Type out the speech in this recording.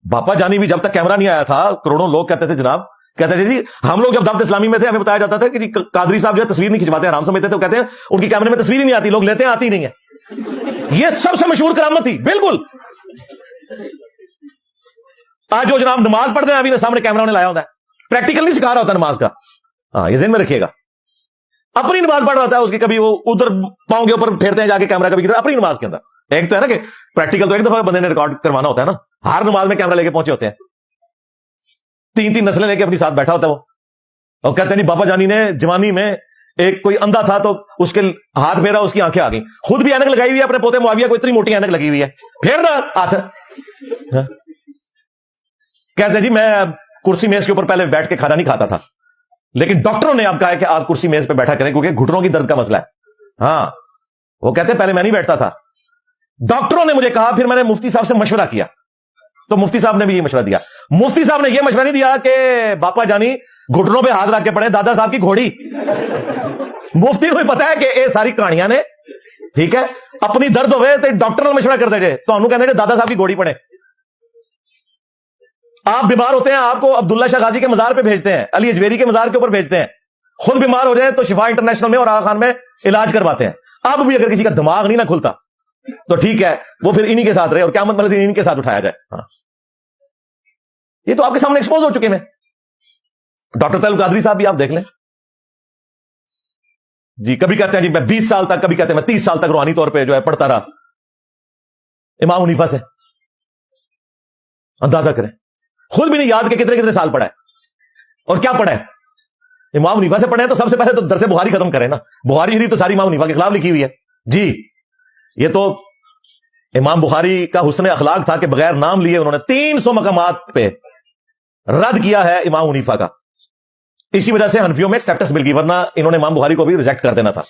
باپا جانی بھی جب تک کیمرہ نہیں آیا تھا کروڑوں لوگ کہتے تھے جناب، کہتے تھے جی ہم لوگ جب دعوت اسلامی میں تھے ہمیں بتایا جاتا تھا کہ جی قادری صاحب جو ہے تصویر نہیں کھنچواتے، حرام سمجھتے تھے، وہ کہتے ہیں ان کی کیمرے میں تصویر ہی نہیں آتی، لوگ لیتے ہیں آتی نہیں ہے. یہ سب سے مشہور کرامت تھی. بالکل آج جو جناب نماز پڑھتے ہیں ابھی سامنے کیمرہ نے لایا ہوتا ہے، پریکٹیکل نہیں سکھا رہا ہوتا نماز کا. ہاں یہ ذہن میں رکھیے گا. اپنی نماز پڑھ رہا ہوتا ہے اس کی، کبھی وہ ادھر پاؤں کے اوپر پھیرتے ہیں جا کے کیمرہ، کبھی اپنی نماز کے اندر. ایک تو ہے نا کہ پریکٹیکل تو ایک دفعہ بندے نے ریکارڈ کروانا ہوتا ہے نا، ہر نماز میں کیمرہ لے کے پہنچے ہوتے ہیں، 3 نسلیں لے کے اپنی ساتھ بیٹھا ہوتا ہے وہ. اور کہتے ہیں نہیں بابا جانی نے جوانی میں ایک کوئی اندھا تھا تو اس کے ہاتھ پھیرا، اس کی آنکھیں آ گئی. خود بھی اینک لگائی ہوئی ہے، اپنے پوتے معاویہ کو اتنی موٹی اینک لگی ہوئی ہے، پھر نہ ہاتھ. کہتے ہیں جی میں کرسی میز کے اوپر پہلے بیٹھ کے کھانا نہیں کھاتا تھا، لیکن ڈاکٹروں نے اب کہا ہے کہ آپ کرسی میز پہ بیٹھا کریں کیونکہ گھٹنوں کی درد کا مسئلہ ہے. ہاں وہ کہتے ہیں پہلے میں نہیں بیٹھتا تھا، ڈاکٹروں نے مجھے کہا، پھر میں نے مفتی صاحب سے مشورہ کیا تو مفتی صاحب نے بھی یہ مشورہ دیا. مفتی صاحب نے یہ مشورہ نہیں دیا کہ باپا جانی گھٹنوں پہ ہاتھ رکھ کے پڑھے دادا صاحب کی گھوڑی. مفتی کو بھی پتا ہے کہ یہ ساری کہانیاں نے، ٹھیک ہے، اپنی درد ہوئے تو ڈاکٹر نے مشورہ کرتے تھے تو کہتے ہیں دادا صاحب کی گھوڑی پڑھے. آپ بیمار ہوتے ہیں آپ کو عبداللہ شاہ غازی کے مزار پہ بھیجتے ہیں، علی اجویری کے مزار کے اوپر بھیجتے ہیں. خود بیمار ہو جائے تو شفا انٹرنیشنل میں اور آغا خان میں علاج کرواتے ہیں. اب بھی اگر کسی کا دماغ نہیں نہ کھلتا تو ٹھیک ہے وہ پھر انہی کے ساتھ رہے اور قیامت والے دن انہی کے ساتھ اٹھایا جائے. ہاں یہ تو آپ کے سامنے ایکسپوز ہو چکے ہیں. ڈاکٹر طیب قادری صاحب بھی آپ دیکھ لیں جی، کبھی کہتے ہیں جی میں 20 سال تک، کبھی کہتے ہیں میں 30 سال تک روحانی طور پہ جو ہے پڑھتا رہا. امام حنیفہ سے اندازہ کریں، خود بھی نہیں یاد کہ کتنے کتنے سال پڑھا ہے اور کیا پڑھا ہے. امام حنیفہ سے پڑھے تو سب سے پہلے تو درس بخاری ختم کریں نا. بخاری شریف تو ساری امام حنیفہ کے خلاف لکھی ہوئی ہے جی. یہ تو امام بخاری کا حسن اخلاق تھا کہ بغیر نام لیے انہوں نے 300 مقامات پہ رد کیا ہے امام حنیفہ کا. اسی وجہ سے حنفیوں میں ایکسیپٹنس مل گئی، ورنہ انہوں نے امام بخاری کو بھی ریجیکٹ کر دینا تھا.